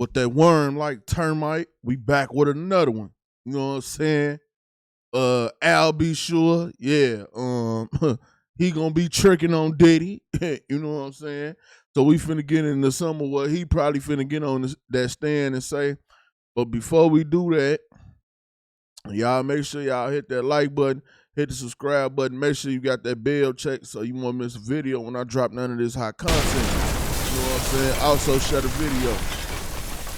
with that worm like termite. We back with another one. You know what I'm saying? Al be sure, yeah. He gonna be tricking on Diddy. You know what I'm saying? So we finna get into some of what he probably finna get on that stand and say. But before we do that, y'all make sure y'all hit that like button, hit the subscribe button. Make sure you got that bell checked so you won't miss a video when I drop none of this hot content. You know what I'm saying? Also share the video.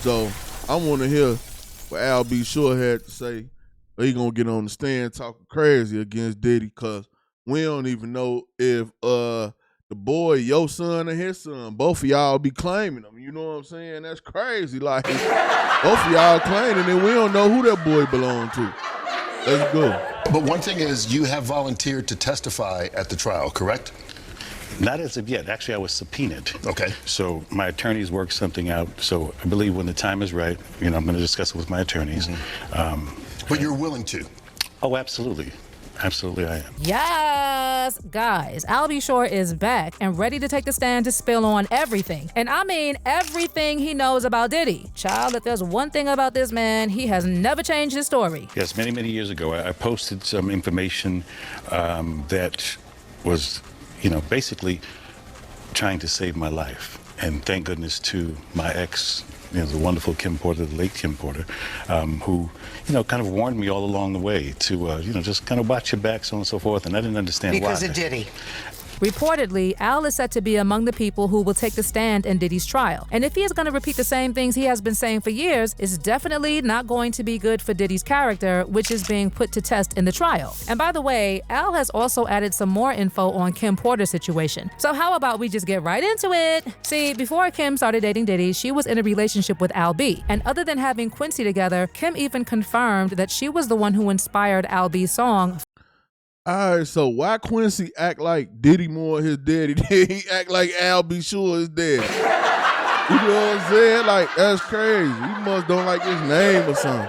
So I want to hear what Al B. Sure had to say. He gonna get on the stand talking crazy against Diddy, cause we don't even know if the boy, your son or his son, both of y'all be claiming him. You know what I'm saying? That's crazy. Like both of y'all claiming and we don't know who that boy belonged to. Let's go. But one thing is, you have volunteered to testify at the trial, correct? Not as of yet. Actually, I was subpoenaed. Okay. So my attorneys worked something out. So I believe when the time is right, I'm going to discuss it with my attorneys. But you're willing to? Oh, absolutely. Absolutely, I am. Yes, guys, Al B. Sure is back and ready to take the stand to spill on everything. And I mean everything he knows about Diddy. Child, if there's one thing about this man, he has never changed his story. Yes, many, many years ago, I posted some information that was, basically trying to save my life. And thank goodness to my ex, the wonderful Kim Porter, the late Kim Porter, who, kind of warned me all along the way to, just kind of watch your back, so on and so forth. And I didn't understand why. Because of Diddy. Reportedly, Al is set to be among the people who will take the stand in Diddy's trial. And if he is going to repeat the same things he has been saying for years, it's definitely not going to be good for Diddy's character, which is being put to test in the trial. And by the way, Al has also added some more info on Kim Porter's situation. So how about we just get right into it? See, before Kim started dating Diddy, she was in a relationship with Al B. And other than having Quincy together, Kim even confirmed that she was the one who inspired Al B's song. All right, so why Quincy act like Diddy more his daddy than he act like Al B. Sure his daddy? You know what I'm saying? Like, that's crazy. He must don't like his name or something.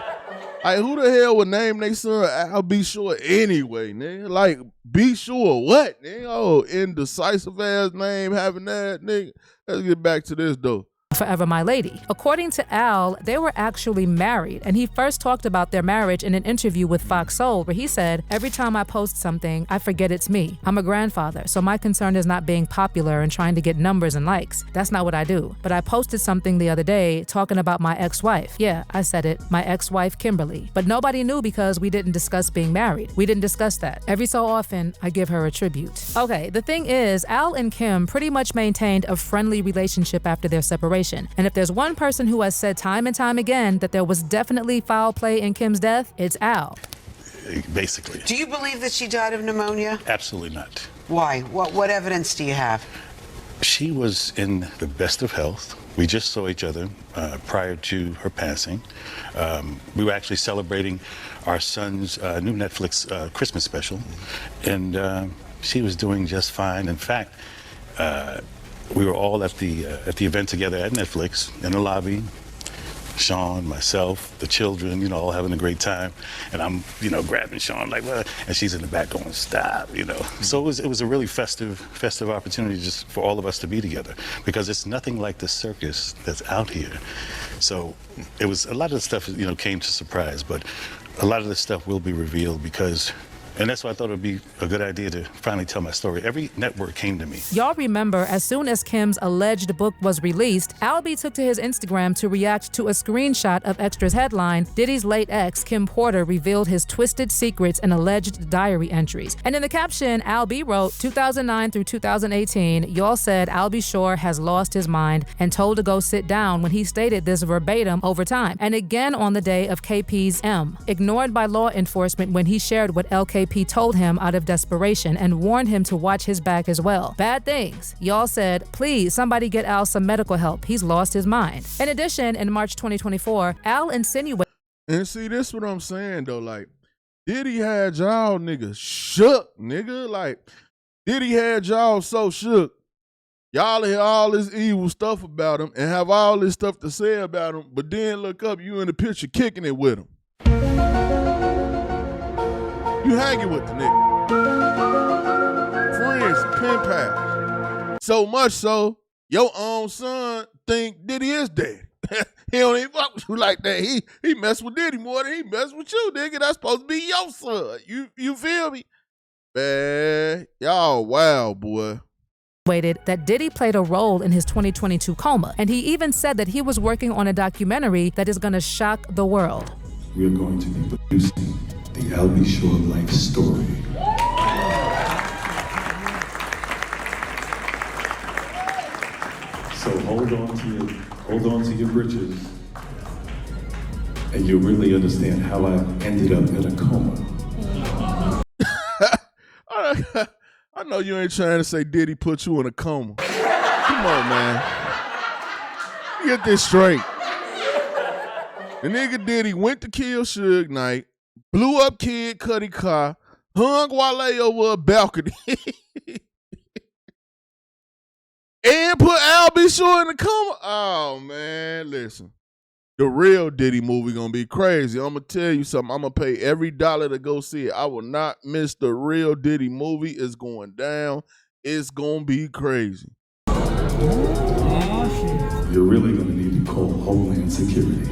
Like, who the hell would name their son Al B. Sure anyway, nigga? Like, be sure what, nigga? Oh, indecisive ass name having that, nigga. Let's get back to this, though. Forever My Lady. According to Al, they were actually married, and he first talked about their marriage in an interview with Fox Soul, where he said, "Every time I post something, I forget it's me. I'm a grandfather, so my concern is not being popular and trying to get numbers and likes. That's not what I do. But I posted something the other day talking about my ex-wife. Yeah, I said it, my ex-wife Kimberly. But nobody knew because we didn't discuss being married. We didn't discuss that. Every so often, I give her a tribute." Okay, the thing is, Al and Kim pretty much maintained a friendly relationship after their separation. And if there's one person who has said time and time again that there was definitely foul play in Kim's death, it's Al. Basically. Do you believe that she died of pneumonia? Absolutely not. Why? What evidence do you have? She was in the best of health. We just saw each other prior to her passing. We were actually celebrating our son's new Netflix Christmas special, and she was doing just fine. In fact, we were all at the event together at Netflix in the lobby. Sean, myself, the children, all having a great time, and I'm, grabbing Sean like, what? And she's in the back going, stop, So it was a really festive opportunity just for all of us to be together, because it's nothing like the circus that's out here. So it was a lot of the stuff, came to surprise, but a lot of the stuff will be revealed because. And that's why I thought it would be a good idea to finally tell my story. Every network came to me. Y'all remember, as soon as Kim's alleged book was released, Al B took to his Instagram to react to a screenshot of Extra's headline, "Diddy's late ex, Kim Porter, revealed his twisted secrets and alleged diary entries." And in the caption, Al B wrote, 2009 through 2018, y'all said Al B. Sure has lost his mind and told to go sit down when he stated this verbatim over time. And again on the day of KP's M. Ignored by law enforcement when he shared what LKP told him out of desperation and warned him to watch his back as well. Bad things. Y'all said, please, somebody get Al some medical help. He's lost his mind. In addition, in March 2024, Al insinuated. And see, this what I'm saying, though. Like, Diddy had y'all niggas shook, nigga. Like, Diddy had y'all so shook. Y'all hear all this evil stuff about him and have all this stuff to say about him, but then look up, you in the picture kicking it with him. You hanging with the nigga. Friends, pen pals. So much so, your own son think Diddy is dead. He don't even fuck with you like that. He mess with Diddy more than he mess with you, nigga. That's supposed to be your son. You feel me? Man, y'all wild, boy. That Diddy played a role in his 2022 coma, and he even said that he was working on a documentary that is going to shock the world. We are going to be producing the Al B. Shore life story. So hold on to your britches, and you'll really understand how I ended up in a coma. I know you ain't trying to say Diddy put you in a coma. Come on, man. Get this straight. The nigga Diddy went to kill Suge Knight, blew up Kid Cudi car, hung Wale over a balcony, and put Al B. Shore in the coma. Oh, man, listen. The real Diddy movie gonna be crazy. I'm gonna tell you something. I'm gonna pay every dollar to go see it. I will not miss the real Diddy movie. It's going down. It's gonna be crazy. You're really gonna need to call Homeland Security.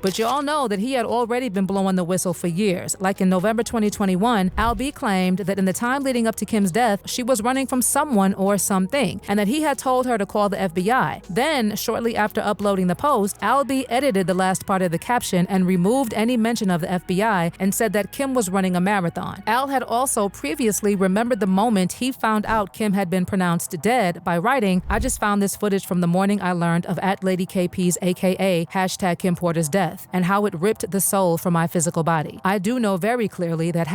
But you all know that he had already been blowing the whistle for years. Like in November 2021, Al B claimed that in the time leading up to Kim's death, she was running from someone or something, and that he had told her to call the FBI. Then, shortly after uploading the post, Al B edited the last part of the caption and removed any mention of the FBI and said that Kim was running a marathon. Al had also previously remembered the moment he found out Kim had been pronounced dead by writing, "I just found this footage from the morning I learned of @LadyKP's aka #Kim Porter's death, and how it ripped the soul from my physical body. I do know very clearly that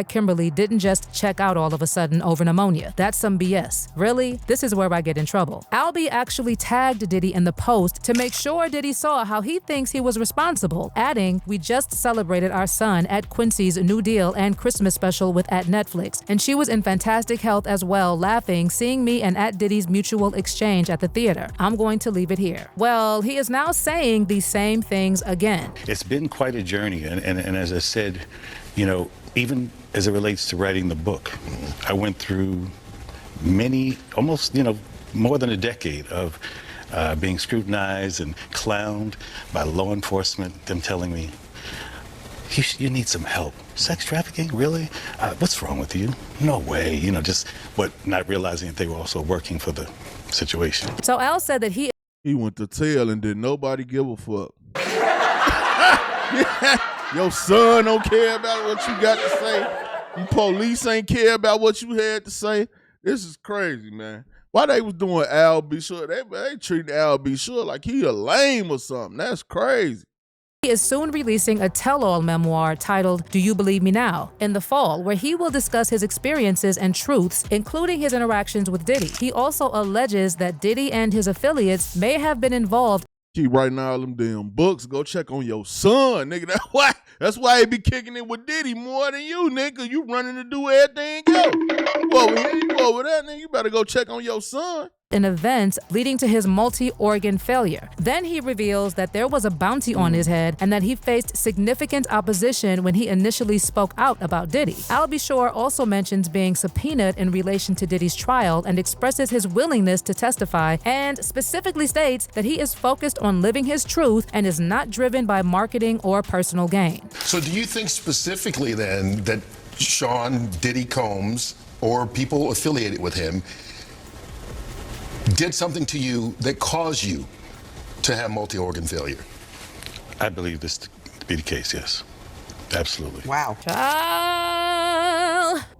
#Kimberly didn't just check out all of a sudden over pneumonia. That's some BS. Really? This is where I get in trouble." Al B actually tagged Diddy in the post to make sure Diddy saw how he thinks he was responsible, adding, "We just celebrated our son at Quincy's New Deal and Christmas special with @Netflix, and she was in fantastic health as well, laughing, seeing me and @Diddy's mutual exchange at the theater. I'm going to leave it here." Well, he is now saying these same things again. It's been quite a journey, and as I said, even as it relates to writing the book, I went through many, almost, more than a decade of being scrutinized and clowned by law enforcement, them telling me, you need some help. Sex trafficking, really? What's wrong with you? No way, but not realizing that they were also working for the situation. So Al said that he went to tell and did nobody give a fuck. Your son don't care about what you got to say. You police ain't care about what you had to say. This is crazy, man. Why they was doing Al B. Shore? They treating Al B. Shore like he a lame or something. That's crazy. He is soon releasing a tell-all memoir titled Do You Believe Me Now? In the fall, where he will discuss his experiences and truths, including his interactions with Diddy. He also alleges that Diddy and his affiliates may have been involved. Keep writing all them damn books. Go check on your son, nigga. That's why he be kicking it with Diddy more than you, nigga. You running to do everything else. You over here, you over there, nigga. You better go check on your son. In events leading to his multi-organ failure. Then he reveals that there was a bounty on his head and that he faced significant opposition when he initially spoke out about Diddy. Al B. Shore also mentions being subpoenaed in relation to Diddy's trial and expresses his willingness to testify, and specifically states that he is focused on living his truth and is not driven by marketing or personal gain. So do you think specifically then that Sean Diddy Combs or people affiliated with him did something to you that caused you to have multi-organ failure? I believe this to be the case, yes. Absolutely. Wow.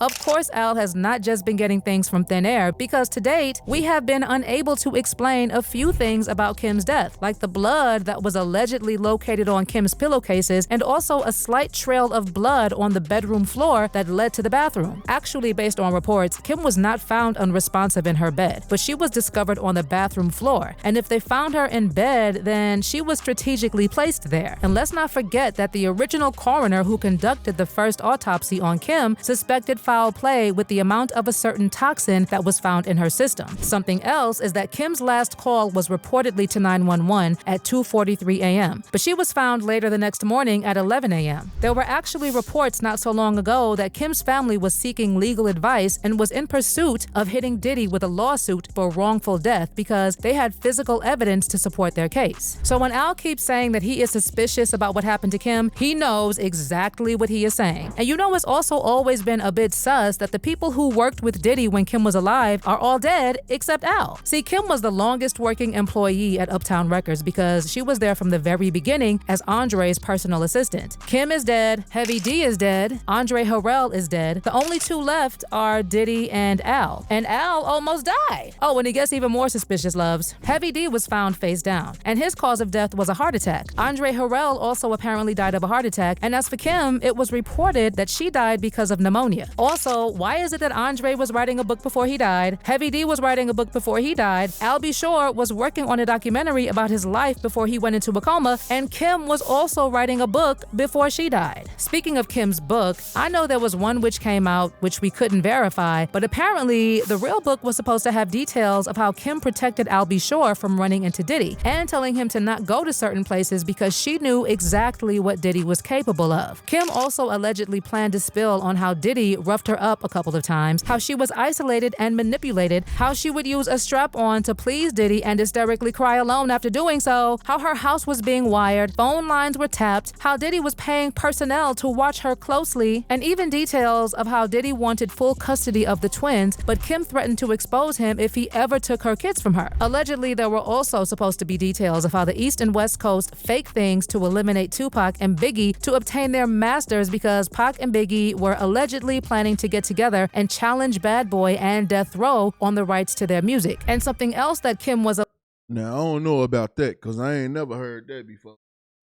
Of course, Al has not just been getting things from thin air, because to date, we have been unable to explain a few things about Kim's death, like the blood that was allegedly located on Kim's pillowcases, and also a slight trail of blood on the bedroom floor that led to the bathroom. Actually, based on reports, Kim was not found unresponsive in her bed, but she was discovered on the bathroom floor. And if they found her in bed, then she was strategically placed there. And let's not forget that the original coroner who conducted the first autopsy on Kim suspected 5 foul play with the amount of a certain toxin that was found in her system. Something else is that Kim's last call was reportedly to 911 at 2:43 a.m., but she was found later the next morning at 11 a.m. There were actually reports not so long ago that Kim's family was seeking legal advice and was in pursuit of hitting Diddy with a lawsuit for wrongful death because they had physical evidence to support their case. So when Al keeps saying that he is suspicious about what happened to Kim, he knows exactly what he is saying. And you know, it's also always been a bit sus that the people who worked with Diddy when Kim was alive are all dead except Al. See, Kim was the longest working employee at Uptown Records because she was there from the very beginning as Andre's personal assistant. Kim is dead, Heavy D is dead, Andre Harrell is dead. The only two left are Diddy and Al. And Al almost died. Oh, and it gets even more suspicious, loves. Heavy D was found face down, and his cause of death was a heart attack. Andre Harrell also apparently died of a heart attack, and as for Kim, it was reported that she died because of pneumonia. Also, why is it that Andre was writing a book before he died, Heavy D was writing a book before he died, Al B. Sure was working on a documentary about his life before he went into a coma, and Kim was also writing a book before she died? Speaking of Kim's book, I know there was one which came out which we couldn't verify, but apparently the real book was supposed to have details of how Kim protected Al B. Sure from running into Diddy and telling him to not go to certain places because she knew exactly what Diddy was capable of. Kim also allegedly planned to spill on how Diddy roughed her up a couple of times, how she was isolated and manipulated, how she would use a strap-on to please Diddy and hysterically cry alone after doing so, how her house was being wired, phone lines were tapped, how Diddy was paying personnel to watch her closely, and even details of how Diddy wanted full custody of the twins, but Kim threatened to expose him if he ever took her kids from her. Allegedly, there were also supposed to be details of how the East and West Coast faked things to eliminate Tupac and Biggie to obtain their masters because Pac and Biggie were allegedly planning to get together and challenge Bad Boy and Death Row on the rights to their music. And something else that Kim was Now, I don't know about that because I ain't never heard that before.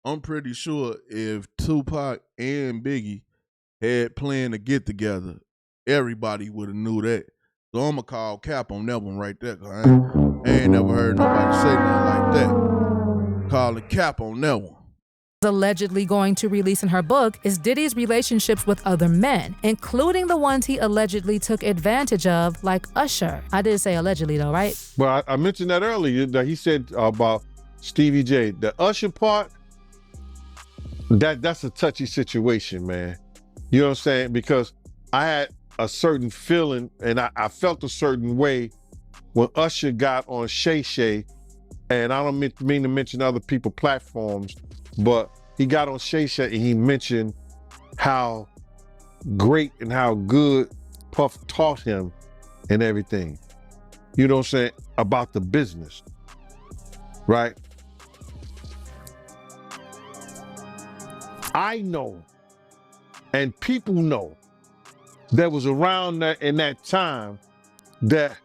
I'm pretty sure if Tupac and Biggie had planned to get together, everybody would have knew that. So I'm going to call cap on that one right there because I ain't never heard nobody say nothing like that. Calling cap on that one. Allegedly going to release in her book is Diddy's relationships with other men, including the ones he allegedly took advantage of, like Usher. I did say allegedly though, right? Well, I mentioned that earlier, that he said about Stevie J. The Usher part, that's a touchy situation, man. You know what I'm saying? Because I had a certain feeling and I felt a certain way when Usher got on Shay Shay, and I don't mean to mention other people's platforms, but he got on Shay Shay and he mentioned how great and how good Puff taught him and everything. You know what I'm saying? About the business, right? I know, and people know, that was around that in that time that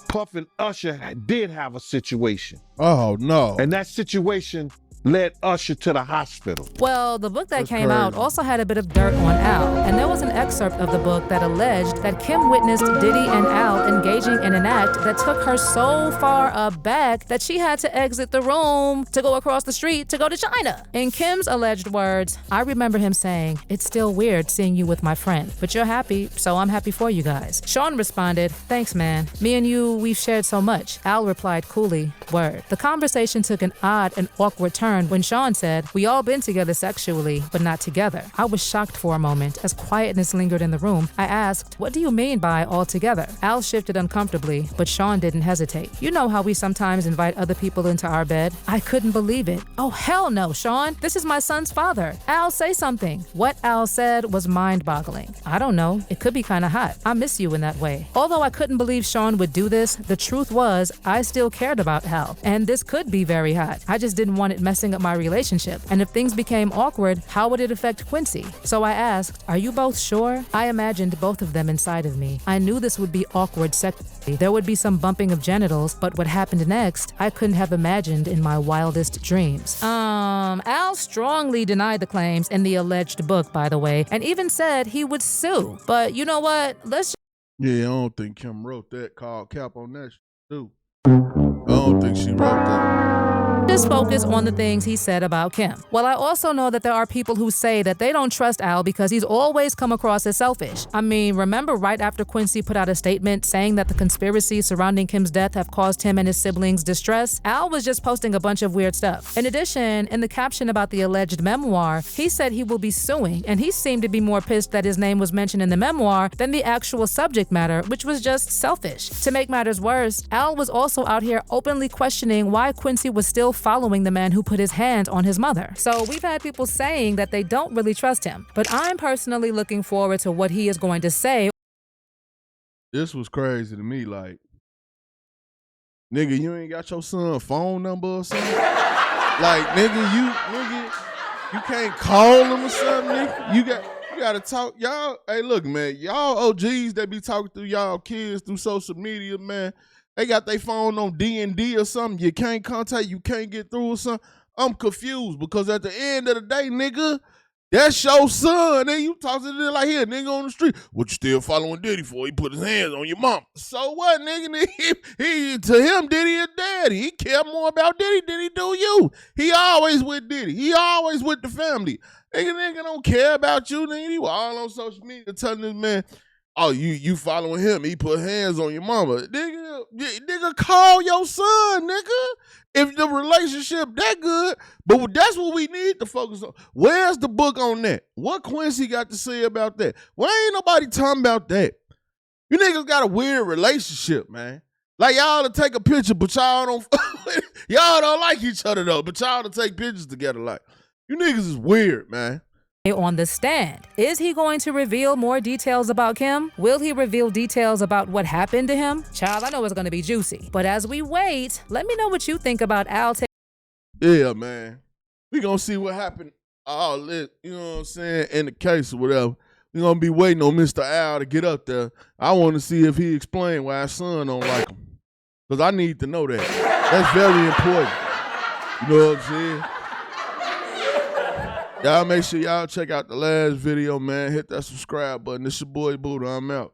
Puff and Usher did have a situation. Oh, no. And that situation led Usher to the hospital. Well, the book that That's came out crazy. also had a bit of dirt on Al, and there was an excerpt of the book that alleged that Kim witnessed Diddy and Al engaging in an act that took her so far aback that she had to exit the room to go across the street to go to China. In Kim's alleged words, I remember him saying, "It's still weird seeing you with my friend, but you're happy, so I'm happy for you guys." Sean responded, "Thanks, man. Me and you, we've shared so much." Al replied coolly, "Word." The conversation took an odd and awkward turn when Sean said, "We all been together sexually, but not together." I was shocked for a moment as quietness lingered in the room. I asked, "What do you mean by all together?" Al shifted uncomfortably, but Sean didn't hesitate. "You know how we sometimes invite other people into our bed?" I couldn't believe it. "Oh, hell no, Sean. This is my son's father. Al, say something." What Al said was mind-boggling. "I don't know. It could be kind of hot. I miss you in that way." Although I couldn't believe Sean would do this, the truth was I still cared about Al, and this could be very hot. I just didn't want it messing up my relationship. And if things became awkward, how would it affect Quincy? So I asked, "Are you both sure?" I imagined both of them inside of me. I knew this would be awkward sexually. There would be some bumping of genitals, but what happened next, I couldn't have imagined in my wildest dreams. Al strongly denied the claims in the alleged book, by the way, and even said he would sue. But you know what? Yeah, I don't think Kim wrote that. Called cap on that shit, too. I don't think she wrote that. Just focus on the things he said about Kim. Well, I also know that there are people who say that they don't trust Al because he's always come across as selfish. I mean, remember right after Quincy put out a statement saying that the conspiracies surrounding Kim's death have caused him and his siblings distress? Al was just posting a bunch of weird stuff. In addition, in the caption about the alleged memoir, he said he will be suing, and he seemed to be more pissed that his name was mentioned in the memoir than the actual subject matter, which was just selfish. To make matters worse, Al was also out here openly questioning why Quincy was still following the man who put his hands on his mother. So we've had people saying that they don't really trust him, but I'm personally looking forward to what he is going to say. This was crazy to me. Like, nigga, you ain't got your son phone number or something? Like, nigga, you can't call him or something, nigga? You gotta talk. Y'all, hey, look, man, y'all OGs that be talking to y'all kids through social media, man, they got their phone on D&D or something. You can't contact, you can't get through or something. I'm confused because at the end of the day, nigga, that's your son. Then you talk to them like, here, nigga on the street. What you still following Diddy for? He put his hands on your mom. So what, nigga? He to him, Diddy is daddy. He care more about Diddy than he do you. He always with Diddy. He always with the family. Nigga don't care about you, nigga. He was all on social media telling this man, oh, you following him. He put hands on your mama. Nigga, call your son, nigga. If the relationship that good, but that's what we need to focus on. Where's the book on that? What Quincy got to say about that? Why ain't nobody talking about that? You niggas got a weird relationship, man. Like y'all to take a picture, but y'all don't like each other though, but y'all to take pictures together. Like, you niggas is weird, man. On the stand, is he going to reveal more details about Kim? Will he reveal details about what happened to him? Child, I know it's going to be juicy. But as we wait, let me know what you think about Al. Yeah, man. We gonna see what happened. All this, you know what I'm saying, in the case or whatever. We gonna be waiting on Mr. Al to get up there. I want to see if he explain why his son don't like him. Because I need to know that. That's very important. You know what I'm saying? Y'all make sure y'all check out the last video, man. Hit that subscribe button. It's your boy Buddha. I'm out.